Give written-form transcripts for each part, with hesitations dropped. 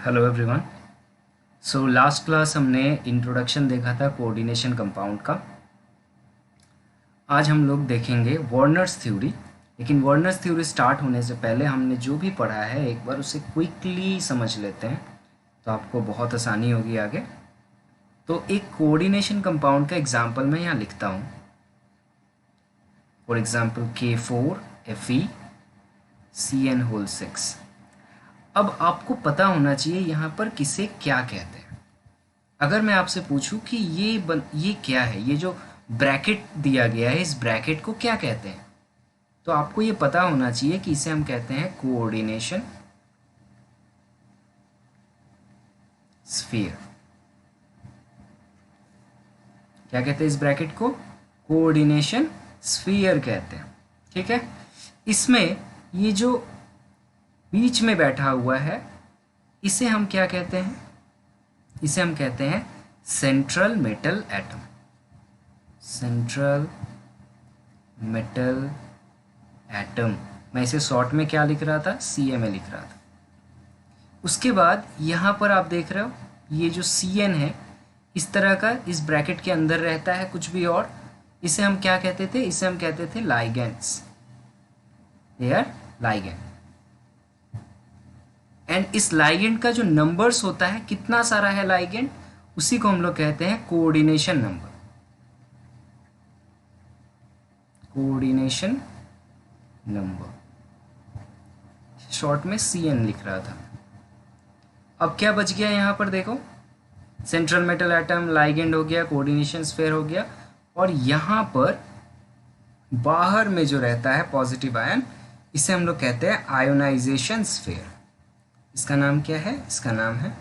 Hello everyone. So last class हमने introduction देखा था कोऑर्डिनेशन कंपाउंड का। आज हम लोग देखेंगे वार्नर्स थ्योरी। लेकिन वार्नर्स थ्योरी स्टार्ट होने से पहले हमने जो भी पढ़ा है एक बार उसे क्विकली समझ लेते हैं, तो आपको बहुत आसानी होगी आगे। तो एक कोऑर्डिनेशन कंपाउंड का एग्जांपल मैं यहाँ लिखता हूँ। For example K4Fe CN6। अब आपको पता होना चाहिए यहाँ पर किसे क्या कहते हैं। अगर मैं आपसे पूछूं कि ये क्या है, ये जो ब्रैकेट दिया गया है इस ब्रैकेट को क्या कहते हैं, तो आपको ये पता होना चाहिए कि इसे हम कहते हैं कोऑर्डिनेशन स्फीयर। क्या कहते हैं इस ब्रैकेट को? कोऑर्डिनेशन स्फीयर कहते हैं। ठीक है। इसमें ये जो बीच में बैठा हुआ है इसे हम क्या कहते हैं? इसे हम कहते हैं central metal atom. Central metal atom, मैं इसे शॉर्ट में क्या लिख रहा था? CMA लिख रहा था। उसके बाद यहाँ पर आप देख रहे हो ये जो CN है इस तरह का इस ब्रैकेट के अंदर रहता है कुछ भी, और इसे हम क्या कहते थे? इसे हम कहते थे ligands. They are ligand. And इस लाइगेंड का जो नंबर्स होता है, कितना सारा है लाइगेंड, उसी को हम लोग कहते हैं coordination number. Coordination number, short में CN लिख रहा था। अब क्या बच गया यहाँ पर? देखो, सेंट्रल मेटल एटम, लाइगेंड हो गया, कोऑर्डिनेशन स्फीयर हो गया, और यहाँ पर बाहर में जो रहता है पॉजिटिव आयन, इसे हम लोग कहते हैं आयोनाइजेशन स्फीयर। इसका नाम क्या है? इसका नाम है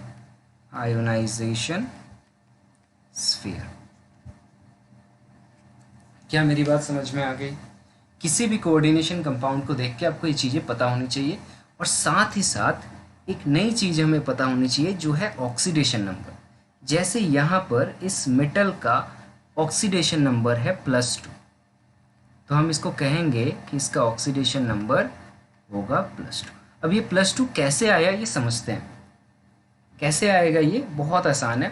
आयोनाइजेशन स्फीयर। क्या मेरी बात समझ में आ गई? किसी भी कोऑर्डिनेशन कंपाउंड को देख के आपको ये चीज़ें पता होनी चाहिए, और साथ ही साथ एक नई चीज़ हमें पता होनी चाहिए जो है ऑक्सीडेशन नंबर। जैसे यहाँ पर इस मेटल का ऑक्सीडेशन नंबर है +2, तो हम इसको कहेंगे कि इसका ऑक्सीडेशन नंबर होगा +2। अब ये +2 कैसे आया ये समझते हैं। कैसे आएगा? ये बहुत आसान है।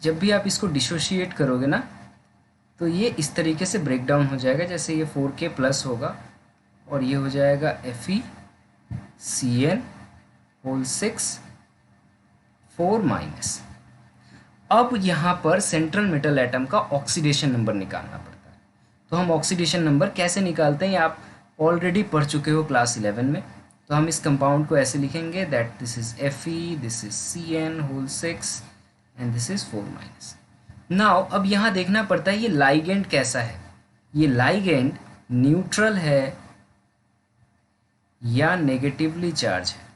जब भी आप इसको डिसोशिएट करोगे ना, तो ये इस तरीके से ब्रेक डाउन हो जाएगा। जैसे ये 4K+ होगा और ये हो जाएगा FeCN6 4-। अब यहाँ पर सेंट्रल मेटल एटम का ऑक्सीडेशन नंबर निकालना पड़ता है। तो हम ऑक्सीडेशन नंबर कैसे निकालते हैं, आप ऑलरेडी पढ़ चुके हो क्लास 11 में। तो हम इस कंपाउंड को ऐसे लिखेंगे that this is Fe, this is CN6 and this is 4-। Now अब यहाँ देखना पड़ता है ये लाइगेंड कैसा है। ये लाइगेंड न्यूट्रल है या नेगेटिवली चार्ज है।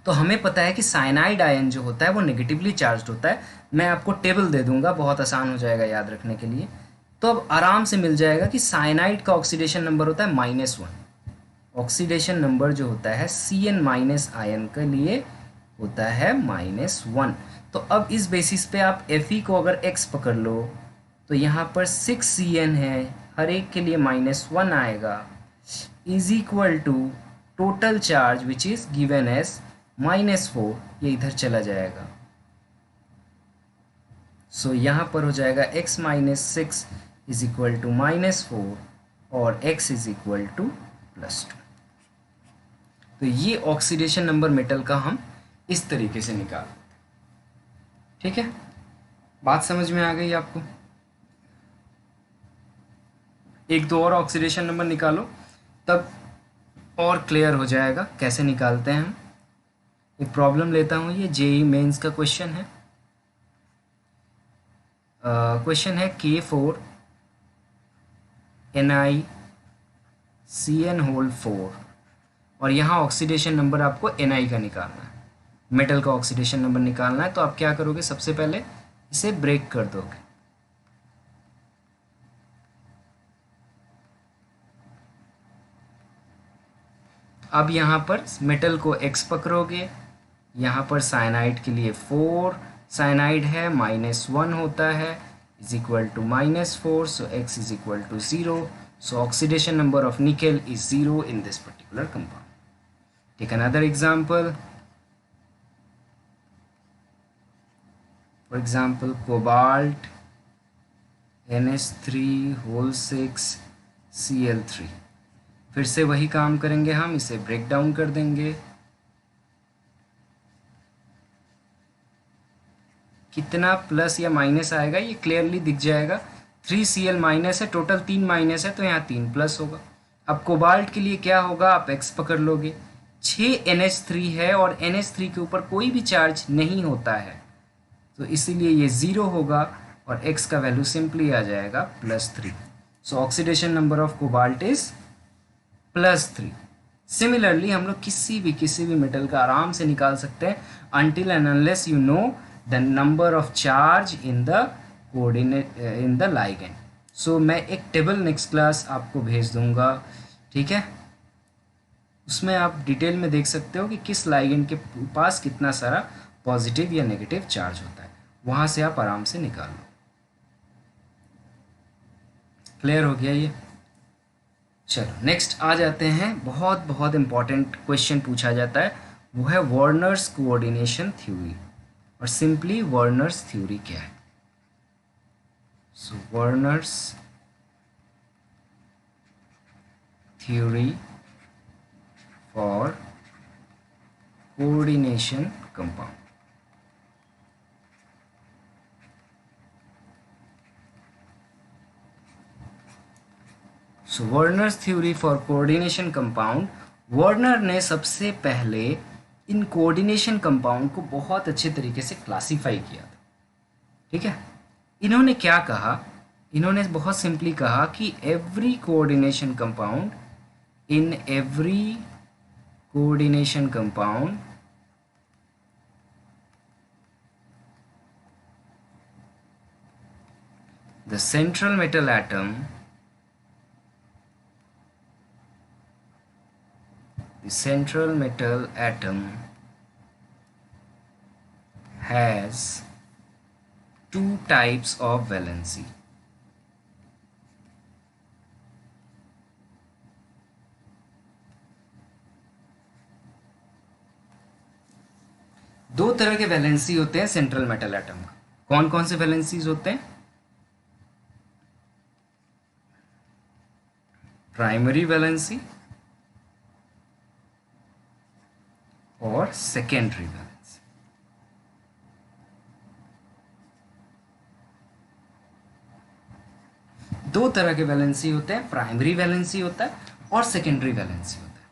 तो हमें पता है कि साइनाइड आयन जो होता है वो नेगेटिवली चार्ज होता है। मैं आपको टेबल दे दूंगा, बहुत आसान हो जाएगा याद रखने के लिए। तो अब आराम से मिल जाएगा कि साइनाइड का ऑक्सीडेशन नंबर होता है -1। ऑक्सीडेशन नंबर जो होता है CN- आयन के लिए होता है -1। तो अब इस बेसिस पे आप Fe को अगर x पकड़ लो तो यहाँ पर 6CN है, हर एक के लिए -1 आएगा, is equal to total charge which is given as -4, ये इधर चला जाएगा। सो यहाँ पर हो जाएगा x - 6 इज इक्वल टू -4 और x इज इक्वल टू +2। तो ये ऑक्सीडेशन नंबर मेटल का हम इस तरीके से निकाल। ठीक है, बात समझ में आ गई आपको? एक दो और ऑक्सीडेशन नंबर निकालो तब और क्लियर हो जाएगा कैसे निकालते हैं हम। एक प्रॉब्लम लेता हूँ, ये JEE मेंस का क्वेश्चन है। क्वेश्चन है K4NiCN4 और यहाँ ऑक्सीडेशन नंबर आपको Ni का निकालना है, मेटल का ऑक्सीडेशन नंबर निकालना है। तो आप क्या करोगे? सबसे पहले इसे ब्रेक कर दोगे। अब यहाँ पर मेटल को x पकड़ोगे, यहाँ पर साइनाइड के लिए 4 साइनाइड है -1 होता है is equal to -4, so x is equal to 0, so oxidation number of nickel is 0 in this particular compound. Take another example. For example cobalt NH3 Cl3. फिर से वही काम करेंगे, हम इसे ब्रेक डाउन कर देंगे. कितना प्लस या माइनस आएगा ये क्लियरली दिख जाएगा. 3Cl माइनस है, टोटल 3 माइनस है, तो यहाँ 3 प्लस होगा. अब कोबाल्ट के लिए क्या होगा, आप x पकड़ लोगे. 6 NH3 है और NH3 के ऊपर कोई भी चार्ज नहीं होता है, तो इसीलिए ये 0 होगा और x का वैल्यू सिंपली आ जाएगा +3. सो oxidation number of cobalt is +3. Similarly हम लोग किसी भी मेटल का आराम से निकाल सकते हैं until and unless you know the number of charge in the coordinate in the ligand. सो मैं एक टेबल नेक्स्ट क्लास आपको भेज दूंगा, ठीक है. उसमें आप डिटेल में देख सकते हो कि किस लाइगेंड के पास कितना सारा पॉजिटिव या नेगेटिव चार्ज होता है, वहाँ से आप आराम से निकाल लो. क्लियर हो गया ये. चलो नेक्स्ट आ जाते हैं. बहुत बहुत इम्पॉर्टेंट क्वेश्चन पूछा जाता है, वो है वार्नर्स कोऑर्डिनेशन थ्योरी. और सिंपली वार्नर्स थ्योरी क्या है. So Werner's theory for coordination compound. So Werner's theory for coordination compound. Werner ने सबसे पहले इन कोऑर्डिनेशन कंपाउंड को बहुत अच्छे तरीके से क्लासीफाई किया था, ठीक है. इन्होंने क्या कहा, इन्होंने बहुत सिंपली कहा कि every coordination compound, in every coordination compound the central metal atom, the central metal atom has two types of valency. दो तरह के वैलेंसी होते हैं सेंट्रल मेटल एटम का. कौन कौन से वैलेंसीज होते हैं. प्राइमरी वैलेंसी और सेकेंडरी वैलेंसी. दो तरह के वैलेंसी होते हैं, प्राइमरी वैलेंसी होता है और सेकेंडरी वैलेंसी होता है.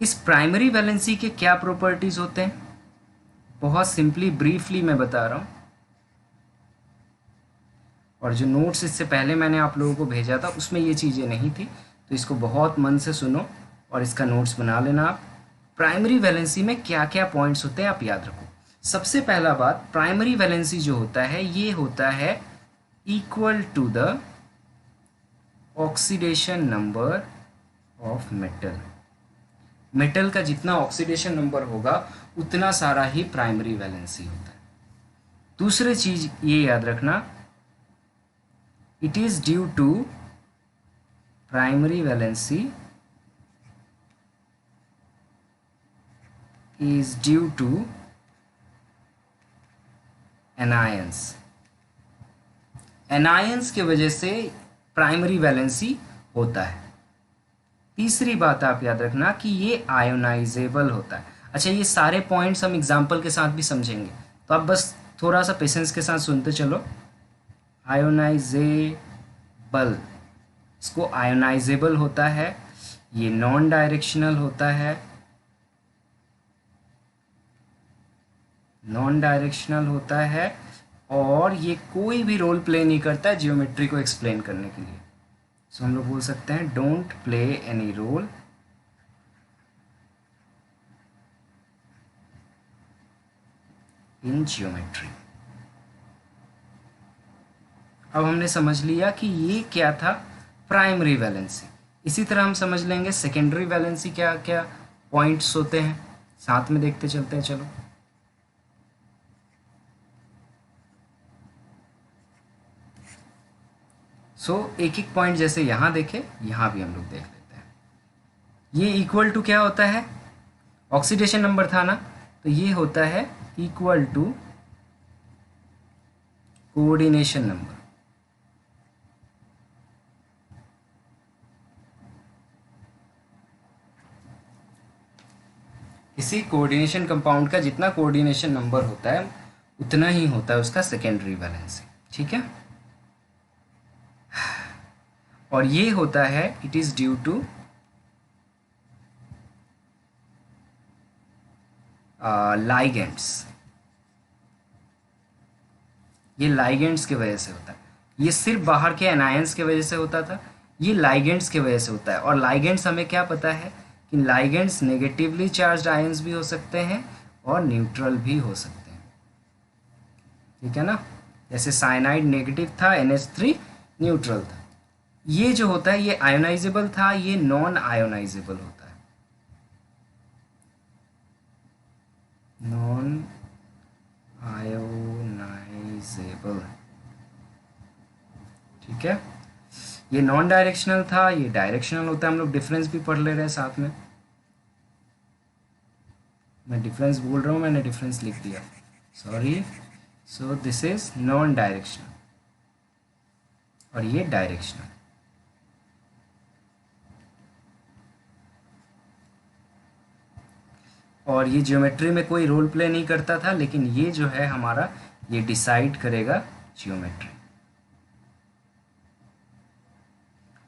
इस प्राइमरी वैलेंसी के क्या प्रॉपर्टीज होते हैं, बहुत सिंपली ब्रीफली मैं बता रहा हूं. और जो नोट्स इससे पहले मैंने आप लोगों को भेजा था उसमें ये चीज़ें नहीं थी, तो इसको बहुत मन से सुनो और इसका नोट्स बना लेना आप. प्राइमरी वैलेंसी में क्या क्या पॉइंट्स होते हैं आप याद रखो. सबसे पहला बात, प्राइमरी वैलेंसी जो होता है ये होता है equal to the oxidation number of metal. Metal का जितना ऑक्सीडेशन नंबर होगा उतना सारा ही प्राइमरी वैलेंसी होता है. दूसरी चीज ये याद रखना, it is due to primary valency is due to anions. anions के वजह से प्राइमरी वैलेंसी होता है. तीसरी बात आप याद रखना कि ये आयोनाइजेबल होता है. अच्छा, ये सारे पॉइंट्स हम एग्जाम्पल के साथ भी समझेंगे, तो आप बस थोड़ा सा पेशेंस के साथ सुनते चलो. आयोनाइजेबल, इसको आयोनाइजेबल होता है, ये नॉन डायरेक्शनल होता है, नॉन डायरेक्शनल होता है और ये कोई भी रोल प्ले नहीं करता है जियोमेट्री को एक्सप्लेन करने के लिए. सो हम लोग बोल सकते हैं don't play any role in geometry. अब हमने समझ लिया कि ये क्या था, प्राइमरी वैलेंसी. इसी तरह हम समझ लेंगे सेकेंडरी वैलेंसी क्या क्या पॉइंट्स होते हैं, साथ में देखते चलते हैं. चलो, सो एक एक पॉइंट जैसे यहाँ देखे, यहाँ भी हम लोग देख लेते हैं। ये इक्वल टू क्या होता है, ऑक्सीडेशन नंबर था ना, तो ये होता है इक्वल टू कोऑर्डिनेशन नंबर। किसी कोऑर्डिनेशन कंपाउंड का जितना कोऑर्डिनेशन नंबर होता है उतना ही होता है उसका सेकेंडरी वैलेंसी, ठीक है। और ये होता है it is due to ligands. ये लाइगेंड्स की वजह से होता है, ये सिर्फ बाहर के एनायंस की वजह से होता था, ये लाइगेंड्स की वजह से होता है। और लाइगेंड्स हमें क्या पता है कि लाइगेंड्स नेगेटिवली चार्ज्ड आयंस भी हो सकते हैं और न्यूट्रल भी हो सकते हैं, ठीक है ना। जैसे साइनाइड नेगेटिव था, NH3 न्यूट्रल था। ये जो होता है ये आयोनाइजेबल था, ये नॉन आयोनाइजेबल होता है, नॉन आयोनाइजेबल, ठीक है। ये नॉन डायरेक्शनल था, ये डायरेक्शनल होता है। हम लोग डिफरेंस भी पढ़ ले रहे हैं साथ में, मैं डिफरेंस बोल रहा हूँ, मैंने डिफरेंस लिख दिया, sorry. So this is non directional और ये डायरेक्शनल। और ये ज्योमेट्री में कोई रोल प्ले नहीं करता था, लेकिन ये जो है हमारा ये डिसाइड करेगा ज्योमेट्री।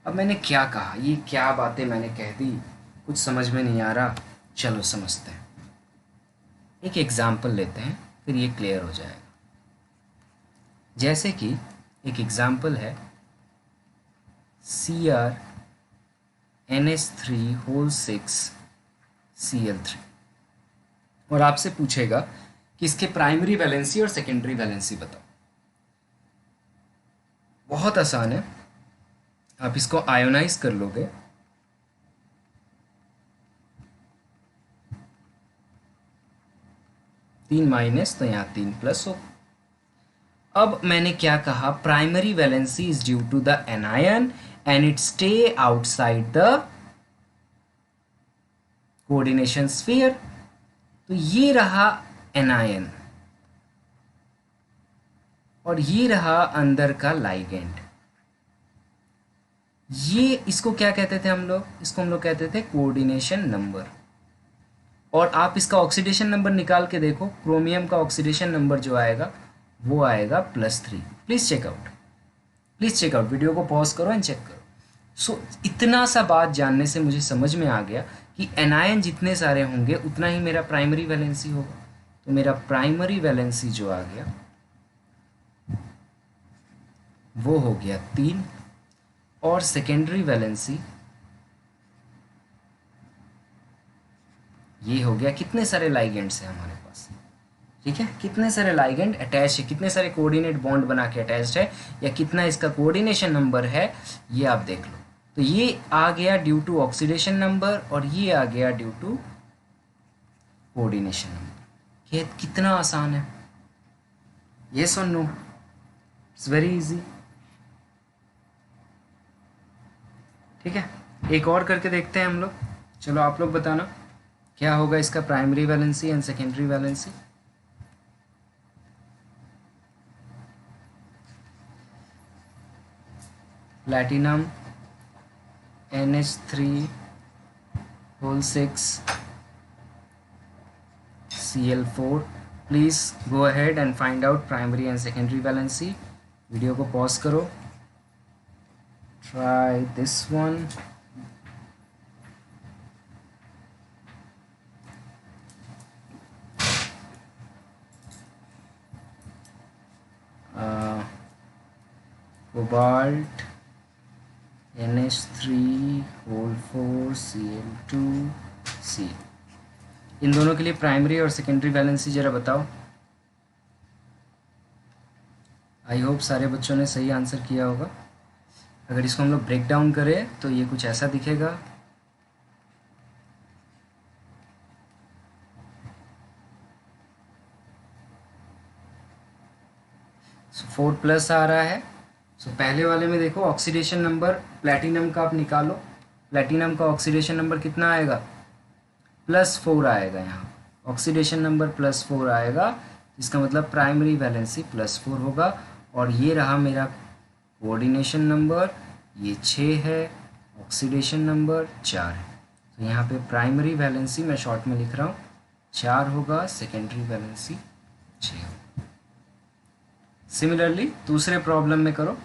अब मैंने क्या कहा, ये क्या बातें मैंने कह दी, कुछ समझ में नहीं आ रहा। चलो समझते हैं, एक एग्जाम्पल लेते हैं, फिर ये क्लियर हो जाएगा। जैसे कि एक एग्जाम्पल है CrNH3 6Cl3, और आपसे पूछेगा कि इसके प्राइमरी वैलेंसी और सेकेंडरी वैलेंसी बताओ। बहुत आसान है, आप इसको आयोनाइज कर लोगे, तीन माइनस तो यहाँ 3 प्लस हो। अब मैंने क्या कहा, primary valency is due to the anion and it stay outside the coordination sphere. तो ये रहा एनायन और ये रहा अंदर का लाइगेंड। ये इसको क्या कहते थे हम लोग, इसको हम लोग कहते थे कोऑर्डिनेशन नंबर। और आप इसका ऑक्सीडेशन नंबर निकाल के देखो, क्रोमियम का ऑक्सीडेशन नंबर जो आएगा वो आएगा +3। Please checkout, please checkout, video को पॉज करो एंड चेक करो। सो इतना सा बात जानने से मुझे समझ में आ गया कि एनायन जितने सारे होंगे उतना ही मेरा प्राइमरी वैलेंसी होगा। तो मेरा प्राइमरी वैलेंसी जो आ गया वो हो गया 3, और सेकेंडरी वैलेंसी ये हो गया, कितने सारे लाइगेंड्स हैं हमारे पास, ठीक है, कितने सारे लाइगेंड अटैच है, कितने सारे कोऑर्डिनेट बॉन्ड बना के अटैच्ड है, या कितना इसका कोऑर्डिनेशन नंबर है, ये आप देख लो। तो ये आ गया ड्यू टू ऑक्सीडेशन नंबर और ये आ गया ड्यू टू कोऑर्डिनेशन नंबर। ये कितना आसान है, यस और नो, इट्स वेरी इजी, ठीक है। एक और करके देखते हैं हम लोग, चलो आप लोग बताना क्या होगा इसका primary valency and secondary valency. Platinum NH3 whole 6 Cl4, please go ahead and find out primary and secondary valency. Video को पॉज करो, try this one. Cobalt NH3 whole 4 Cl2C, इन दोनों के लिए प्राइमरी और सेकेंडरी वैलेंसी ज़रा बताओ। I hope सारे बच्चों ने सही आंसर किया होगा। अगर इसको हम लोग ब्रेक डाउन करें तो ये कुछ ऐसा दिखेगा। सो 4 प्लस आ रहा है, सो पहले वाले में देखो ऑक्सीडेशन नंबर प्लैटिनम का आप निकालो, प्लैटिनम का ऑक्सीडेशन नंबर कितना आएगा, +4 आएगा। यहाँ ऑक्सीडेशन नंबर +4 आएगा, इसका मतलब प्राइमरी वैलेंसी +4 होगा। और ये रहा मेरा कोऑर्डिनेशन नंबर, ये 6 है, ऑक्सीडेशन नंबर 4 है। तो यहाँ पे प्राइमरी वैलेंसी मैं शॉर्ट में लिख रहा हूँ 4 होगा, सेकेंडरी वैलेंसी 6 होगा। सिमिलरली दूसरे प्रॉब्लम में करो,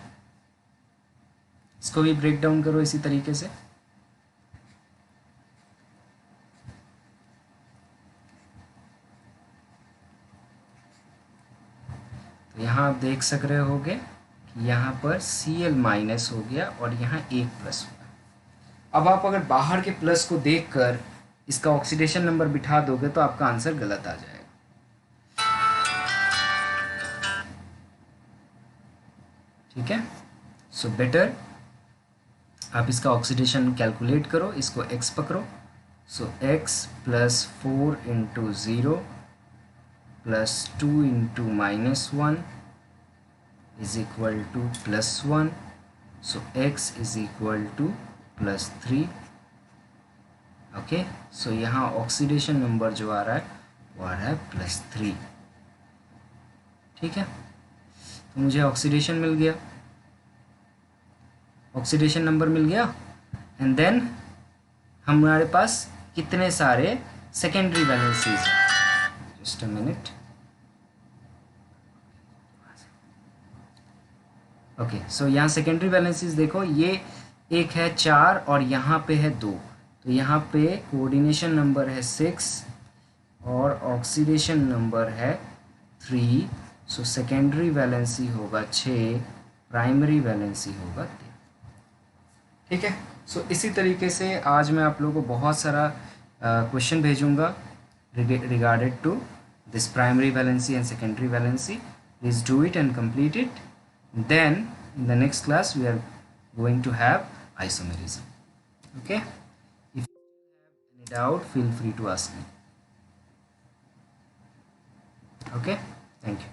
इसको भी ब्रेक डाउन करो इसी तरीके से। तो यहाँ आप देख सक रहे होगे कि यहाँ पर Cl- हो गया और यहाँ 1 प्लस होगा। अब आप अगर बाहर के प्लस को देखकर इसका ऑक्सीडेशन नंबर बिठा दोगे तो आपका आंसर गलत आ जाएगा। ठीक है, सो बेटर आप इसका ऑक्सीडेशन कैलकुलेट करो, इसको x पकड़ो। सो x +4 × 0 +2 × -1 is equal to +1. So x is equal to +3. Okay, सो यहाँ ऑक्सीडेशन नंबर जो आ रहा है वो आ रहा है +3। ठीक है, तो मुझे ऑक्सीडेशन मिल गया, ऑक्सीडेशन नंबर मिल गया। एंड देन हमारे पास कितने सारे सेकेंडरी वैलेंसीज हैं, जस्ट अ मिनट। ओके, सो यहाँ सेकेंडरी वैलेंसीज देखो, ये एक है 4 और यहाँ पे है 2। तो यहाँ पे कोऑर्डिनेशन नंबर है 6 और ऑक्सीडेशन नंबर है 3। सो सेकेंडरी वैलेंसी होगा 6, प्राइमरी वैलेंसी होगा 3। ठीक है, सो इसी तरीके से आज मैं आप लोगों को बहुत सारा क्वेश्चन भेजूंगा regarded to this primary valency and secondary valency. Please do it and complete it. Then in the next class we are going to have isomerism. Okay, if you have any doubt feel free to ask me. Okay, thank you.